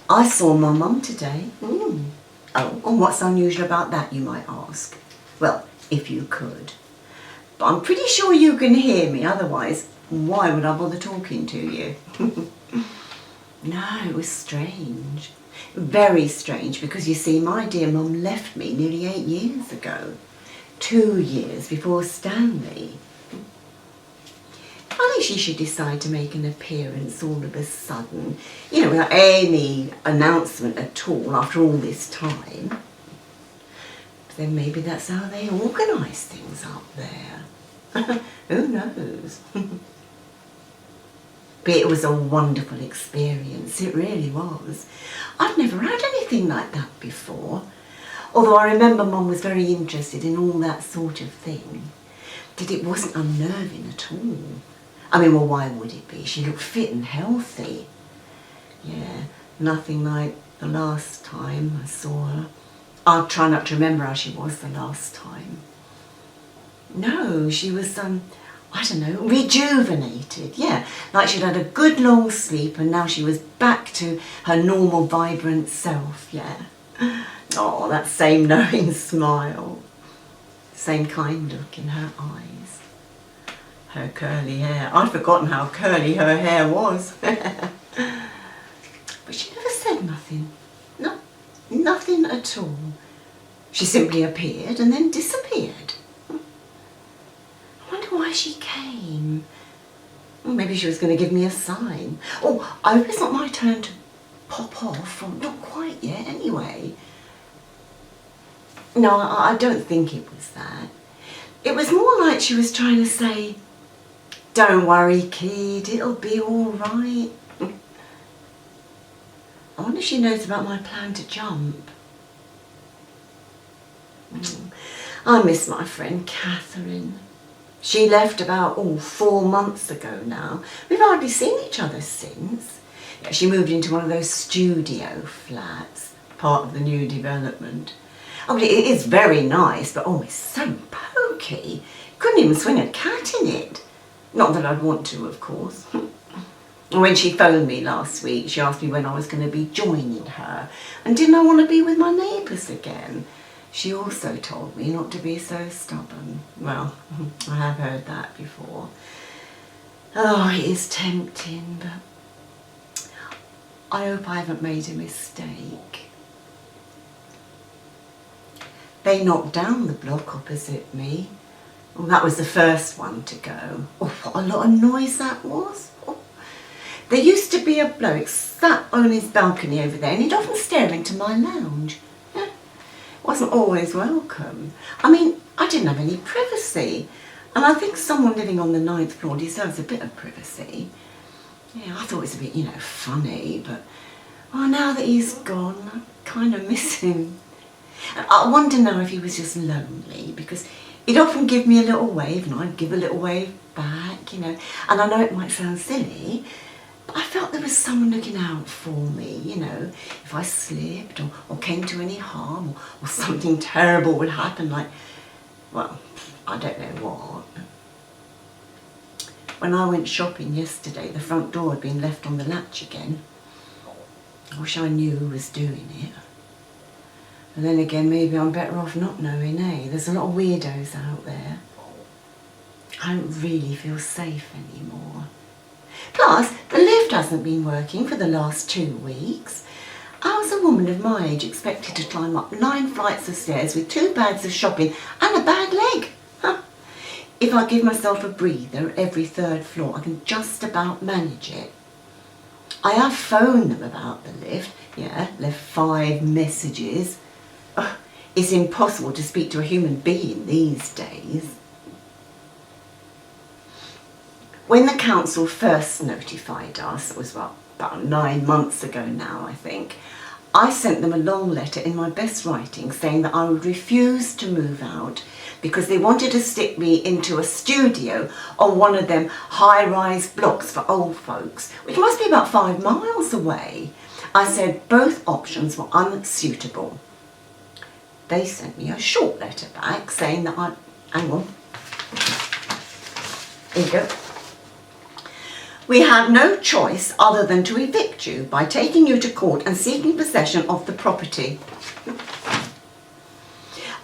I saw my mum today. Oh, and what's unusual about that, you might ask? Well, if you could. But I'm pretty sure you can hear me, otherwise, why would I bother talking to you? No, it was strange. Very strange, because you see, my dear mum left me nearly 8 years ago. 2 years before Stanley. Funny she should decide to make an appearance all of a sudden, you know, without any announcement at all after all this time. But then maybe that's how they organise things up there. Who knows? But it was a wonderful experience, it really was. I've never had anything like that before, although I remember Mum was very interested in all that sort of thing. But it wasn't unnerving at all. I mean, well, why would it be? She looked fit and healthy. Yeah, nothing like the last time I saw her. I'll try not to remember how she was the last time. No, she was, I don't know, rejuvenated, yeah. Like she'd had a good long sleep and now she was back to her normal, vibrant self, yeah. Oh, that same knowing smile. Same kind look in her eyes. Her curly hair. I'd forgotten how curly her hair was. But she never said nothing. No, nothing at all. She simply appeared and then disappeared. I wonder why she came. Well, maybe she was going to give me a sign. Oh, I hope it's not my turn to pop off. Well, not quite yet, anyway. No, I don't think it was that. It was more like she was trying to say, "Don't worry, kid, it'll be all right." I wonder if she knows about my plan to jump. I miss my friend Catherine. She left about, 4 months ago now. We've hardly seen each other since. Yeah, she moved into one of those studio flats, part of the new development. Oh, it is very nice, but it's so pokey. Couldn't even swing a cat in it. Not that I'd want to, of course. When she phoned me last week, she asked me when I was going to be joining her, and didn't I want to be with my neighbours again. She also told me not to be so stubborn. Well, I have heard that before. Oh, it is tempting, but I hope I haven't made a mistake. They knocked down the block opposite me. Well, that was the first one to go. Oh, what a lot of noise that was. Oh. There used to be a bloke sat on his balcony over there and he'd often stare into my lounge. Wasn't always welcome. I mean, I didn't have any privacy. And I think someone living on the 9th floor deserves a bit of privacy. Yeah, I thought it was a bit, funny, but now that he's gone, I kind of miss him. I wonder now if he was just lonely, because he'd often give me a little wave and I'd give a little wave back, And I know it might sound silly, but I felt there was someone looking out for me, if I slipped or came to any harm or something terrible would happen, like, well, I don't know what. When I went shopping yesterday, the front door had been left on the latch again. I wish I knew who was doing it. And then again, maybe I'm better off not knowing, eh? There's a lot of weirdos out there. I don't really feel safe anymore. Plus, the lift hasn't been working for the last 2 weeks. How's a woman of my age expected to climb up 9 flights of stairs with 2 bags of shopping and a bad leg? Huh? If I give myself a breather every 3rd floor, I can just about manage it. I have phoned them about the lift, left 5 messages. It's impossible to speak to a human being these days. When the council first notified us, it was about 9 months ago now, I think, I sent them a long letter in my best writing saying that I would refuse to move out because they wanted to stick me into a studio on one of them high-rise blocks for old folks, which must be about 5 miles away. I said both options were unsuitable. They sent me a short letter back saying that hang on, here you go. We had no choice other than to evict you by taking you to court and seeking possession of the property.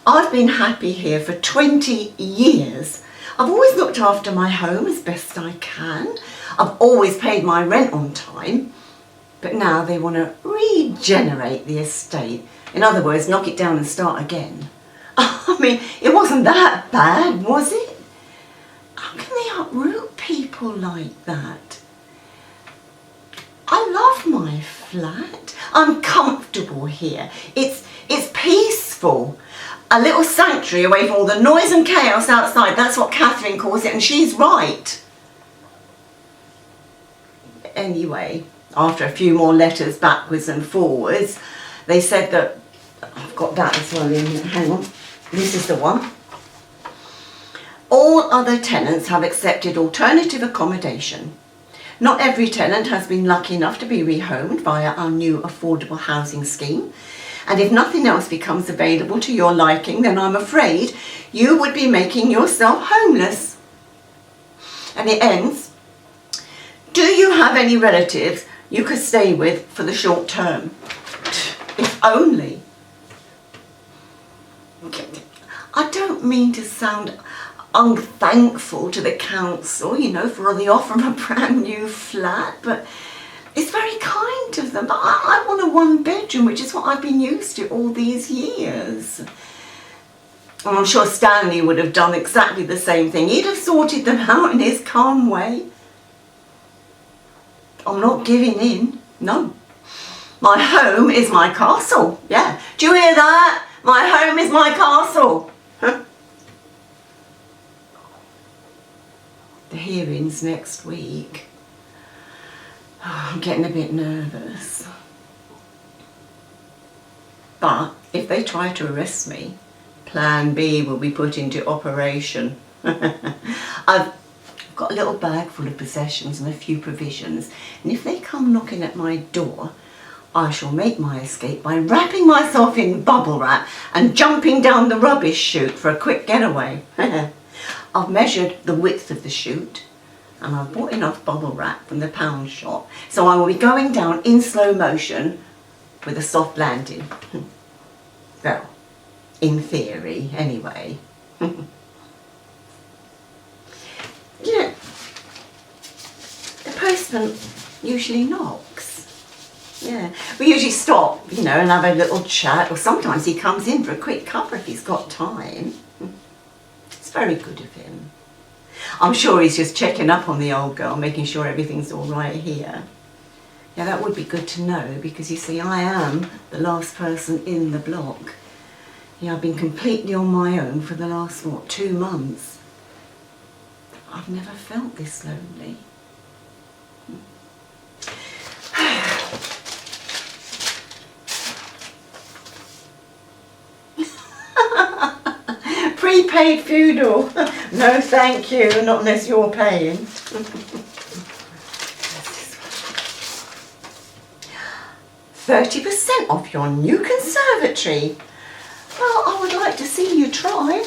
I've been happy here for 20 years. I've always looked after my home as best I can. I've always paid my rent on time. But now they want to regenerate the estate. In other words, knock it down and start again. I mean, it wasn't that bad, was it? How can they uproot people like that? I love my flat. I'm comfortable here. It's peaceful. A little sanctuary away from all the noise and chaos outside. That's what Catherine calls it, and she's right. Anyway, after a few more letters backwards and forwards, they said that, I've got that as well in here, hang on, this is the one. All other tenants have accepted alternative accommodation. Not every tenant has been lucky enough to be rehomed via our new affordable housing scheme. And if nothing else becomes available to your liking, then I'm afraid you would be making yourself homeless. And it ends, do you have any relatives you could stay with for the short term? If only. I don't mean to sound unthankful to the council, you know, for the offer of a brand new flat, but it's very kind of them. But I want a one bedroom, which is what I've been used to all these years. And I'm sure Stanley would have done exactly the same thing. He'd have sorted them out in his calm way. I'm not giving in, no. My home is my castle, yeah. Do you hear that? My home is my castle. Huh? The hearing's next week. Oh, I'm getting a bit nervous. But if they try to arrest me, Plan B will be put into operation. I've got a little bag full of possessions and a few provisions, and if they come knocking at my door, I shall make my escape by wrapping myself in bubble wrap and jumping down the rubbish chute for a quick getaway. I've measured the width of the chute and I've bought enough bubble wrap from the pound shop, so I will be going down in slow motion with a soft landing. Well, in theory, anyway. You know, the postman usually knocks. Yeah, we usually stop, you know, and have a little chat, or sometimes he comes in for a quick cuppa if he's got time. It's very good of him. I'm sure he's just checking up on the old girl, making sure everything's all right here. Yeah, that would be good to know, because you see, I am the last person in the block. Yeah, I've been completely on my own for the last, 2 months. I've never felt this lonely. Prepaid feudal. No, thank you, not unless you're paying. 30% off your new conservatory. Well, I would like to see you try.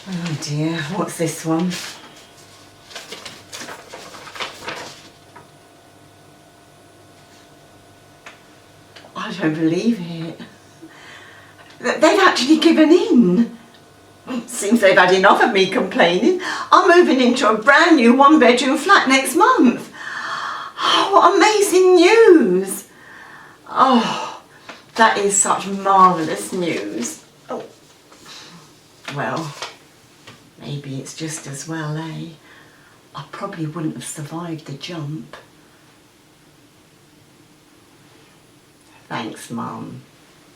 Oh dear, what's this one? I don't believe it. They've actually given in. Seems they've had enough of me complaining. I'm moving into a brand new one-bedroom flat next month. Oh, what amazing news. Oh, that is such marvellous news. Oh. Well, maybe it's just as well, eh? I probably wouldn't have survived the jump. Thanks, Mum.